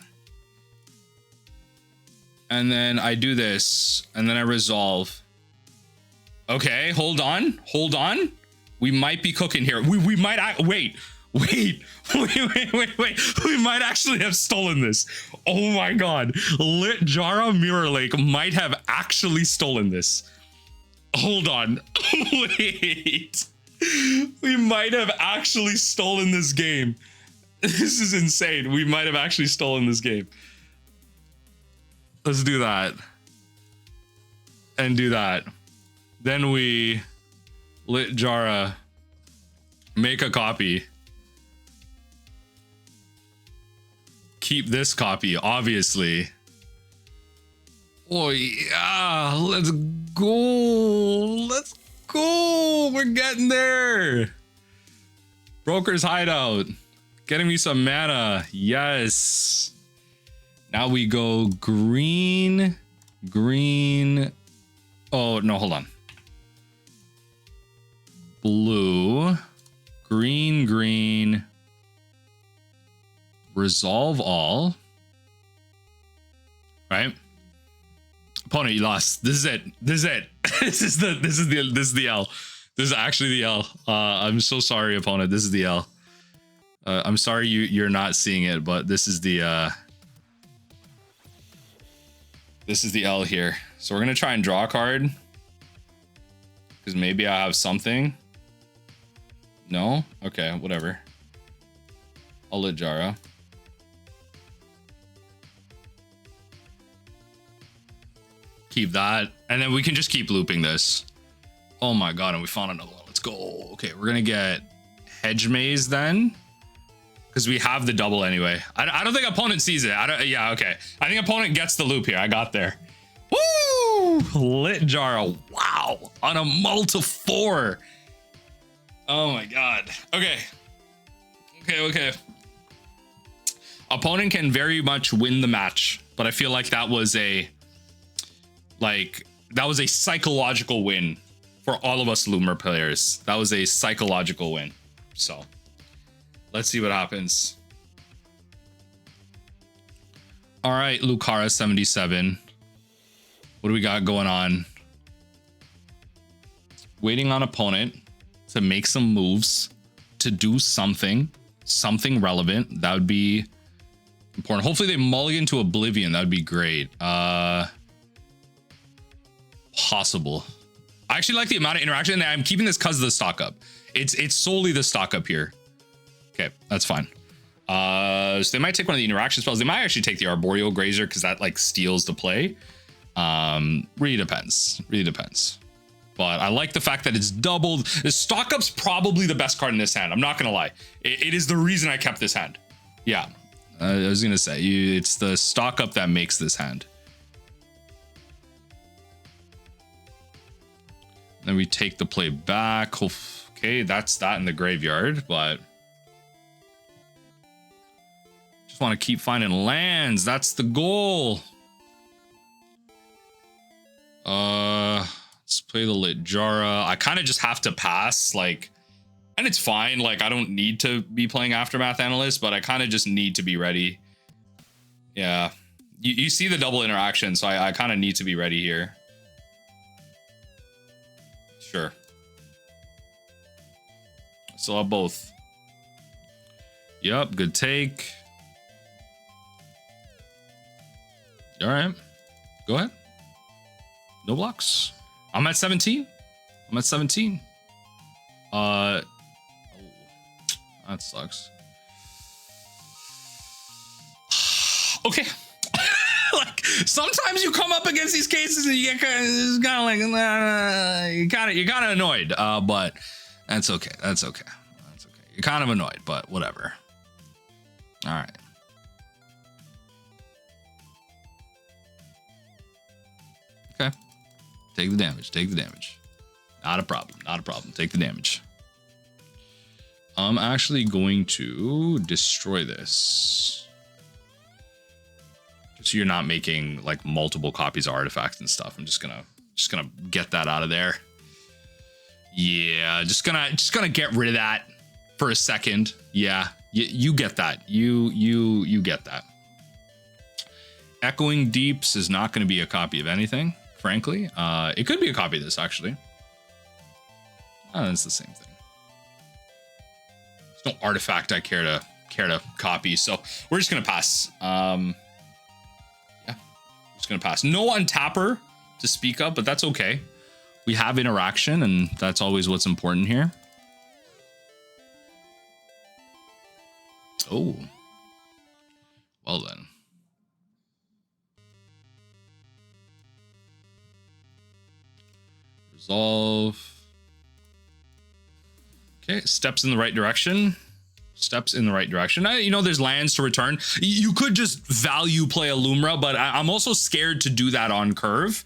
And then I do this, and then I resolve. Okay, hold on. We might be cooking here. We might wait. We might actually have stolen this. Oh my god. Littjara Mirror Lake might have actually stolen this. Hold on. Wait. We might have actually stolen this game. This is insane. We might have actually stolen this game. Let's do that. And do that. Then we Littjara make a copy. Keep this copy, obviously. Oh yeah, let's go. We're getting there. Brokers Hideout, getting me some mana. Yes. Now we go green. Oh no, hold on. Blue, green. Resolve all. Right? Opponent, you lost. This is it. this is the L. This is actually the L. I'm so sorry, opponent. This is the L. I'm sorry you're not seeing it, but this is the L here. So we're gonna try and draw a card. Because maybe I have something. No? Okay, whatever. I'll Littjara. Keep that, and then we can just keep looping this. Oh my god, and we found another one. Let's go. Okay, we're gonna get Hedge Maze then, because we have the double anyway. I don't think opponent sees it. Yeah, okay. I think opponent gets the loop here. I got there. Woo! Littjara. Wow, on a multi 4. Oh my god. Okay. Opponent can very much win the match, but I feel like that was a psychological win for all of us Lumra players. That was a psychological win. So let's see what happens. All right, Lucara 77. What do we got going on? Waiting on opponent to make some moves, to do something relevant. That would be important. Hopefully they mulligan to Oblivion. That would be great. Possible. I actually like the amount of interaction, and I'm keeping this because of the stock up. It's solely the stock up here. Okay, that's fine. So they might take one of the interaction spells. They might actually take the Arboreal Grazer because that like steals the play. Really depends. But I like the fact that it's doubled. The stock up's probably the best card in this hand. I'm not gonna lie. It is the reason I kept this hand. Yeah, I was gonna say it's the stock up that makes this hand. Then we take the play back. Okay, that's that in the graveyard, but just want to keep finding lands. That's the goal. Let's play the Littjara. I kind of just have to pass, like, and it's fine. Like, I don't need to be playing Aftermath Analyst, but I kind of just need to be ready. Yeah, you see the double interaction, so I kind of need to be ready here. Sure. Still have both. Yep, good take. All right, go ahead. No blocks. I'm at 17. Oh, that sucks. Okay. Like, sometimes you come up against these cases and you get kind of like, you're kind of annoyed. But that's okay. You're kind of annoyed, but whatever. All right. Take the damage. Take the damage. Not a problem. Not a problem. Take the damage. I'm actually going to destroy this. So you're not making like multiple copies of artifacts and stuff. I'm just gonna get that out of there. Yeah, just gonna get rid of that for a second. Yeah, you get that. You get that. Echoing Deeps is not going to be a copy of anything, frankly. It could be a copy of this, actually. Oh, it's the same thing. There's no artifact I care to copy, so we're just gonna pass. Yeah, just gonna pass. No untapper to speak of, but that's okay. We have interaction, and that's always what's important here. Oh, well then. Resolve. Okay, steps in the right direction. Steps in the right direction. You know, there's lands to return. You could just value play a Lumra, but I'm also scared to do that on curve.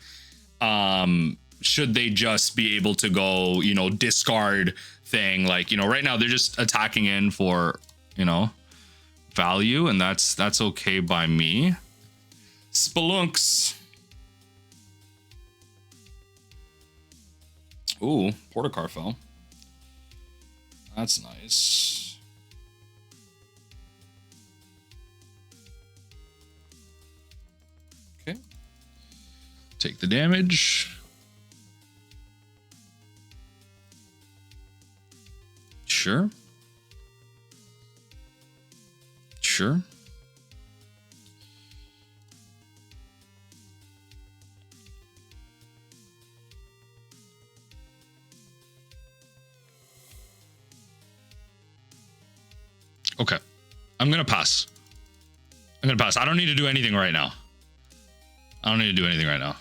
Should they just be able to go, you know, discard thing? Like, you know, right now they're just attacking in for, you know, value, and that's okay by me. Spelunks. Ooh, Port of Karfell. That's nice. Okay. Take the damage. Sure. Sure. Okay. I'm going to pass. I'm going to pass. I don't need to do anything right now. I don't need to do anything right now.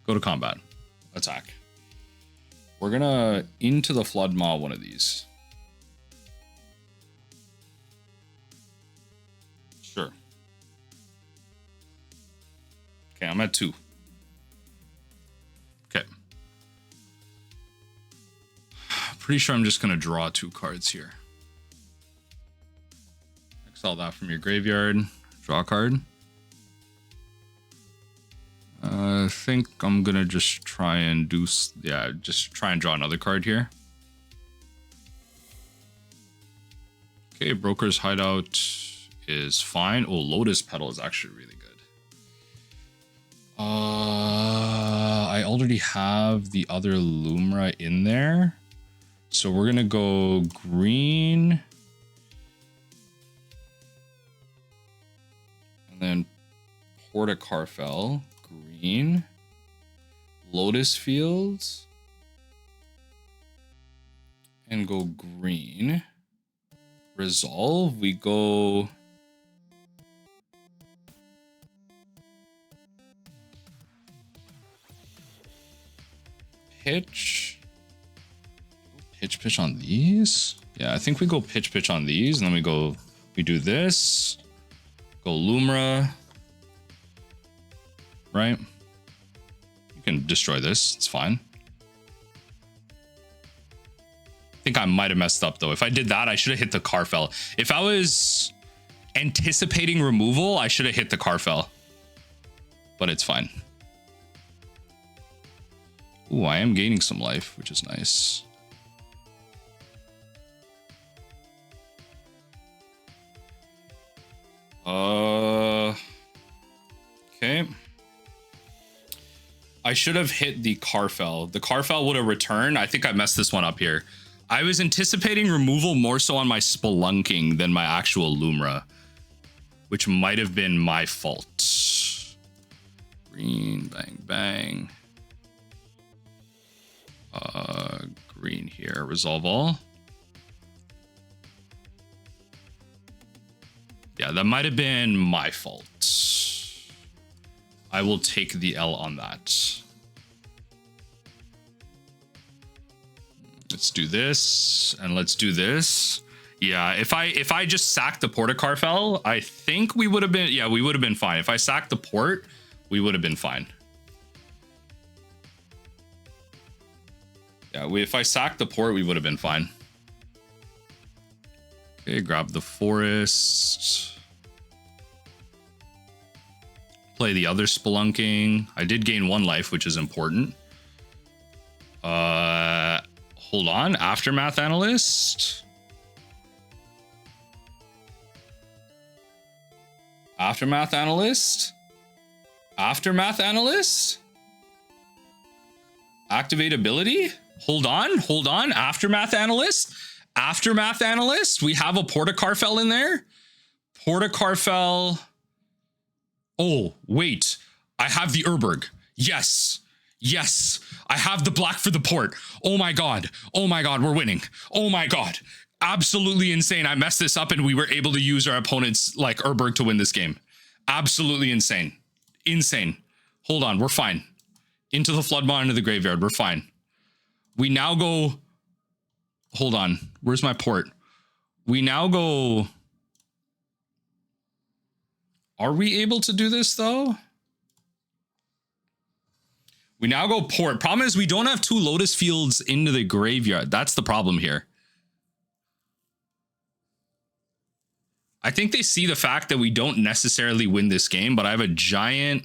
Go to combat. Attack. We're going to into the Flood Maw one of these. Sure. Okay, I'm at 2. Okay. Pretty sure I'm just going to draw 2 cards here. Exile that from your graveyard. Draw a card. I think I'm going to just try and do... Yeah, just try and draw another card here. Okay, Brokers Hideout is fine. Oh, Lotus Petal is actually really good. I already have the other Lumra in there. So we're going to go green. And then Port of Karfell. Green. Lotus Fields. And go green. Resolve. We go... Pitch on these. Yeah, I think we go pitch on these, and then we do this. Go Lumra. Right? You can destroy this. It's fine. I think I might have messed up though. If I did that, I should have hit the Karfell. If I was anticipating removal, I should have hit the Karfell. But it's fine. Ooh, I am gaining some life, which is nice. Okay. I should have hit the Karfell. The Karfell would have returned. I think I messed this one up here. I was anticipating removal more so on my Spelunking than my actual Lumra, which might have been my fault. Green, bang, bang. Green here. Resolve all. Yeah, that might have been my fault. I will take the L on that. Let's do this, and let's do this. Yeah, if I just sacked the Port of Karfell, I think we would have been, yeah, we would have been fine. If I sacked the port, we would have been fine. Yeah, if I sacked the port, we would have been fine. Okay, grab the forest. Play the other Spelunking. I did gain 1 life, which is important. Hold on. Aftermath Analyst. Aftermath Analyst. Aftermath Analyst. Activate ability. Hold on. Aftermath Analyst. Aftermath Analyst. We have a Port of Karfell in there. Port of Karfell. Oh, wait. I have the Urberg. Yes. Yes. I have the black for the port. Oh my God. Oh my God. We're winning. Oh my God. Absolutely insane. I messed this up and we were able to use our opponent's like Urberg to win this game. Absolutely insane. Insane. Hold on. We're fine. Into the flood bond, into the graveyard. We're fine. We now go. Hold on. Where's my port? We now go. Are we able to do this though? We now go port. Problem is we don't have 2 Lotus Fields into the graveyard. That's the problem here. I think they see the fact that we don't necessarily win this game, but I have a giant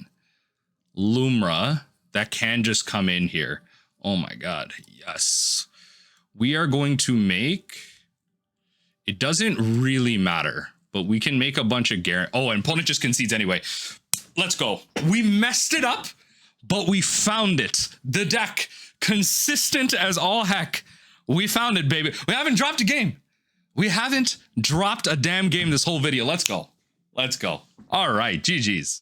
Lumra that can just come in here. Oh my God. Yes. We are going to make... It doesn't really matter, but we can make a bunch of guarantee. Oh, and opponent just concedes anyway. Let's go. We messed it up, but we found it. The deck, consistent as all heck. We found it, baby. We haven't dropped a game. We haven't dropped a damn game this whole video. Let's go. Let's go. All right. GG's.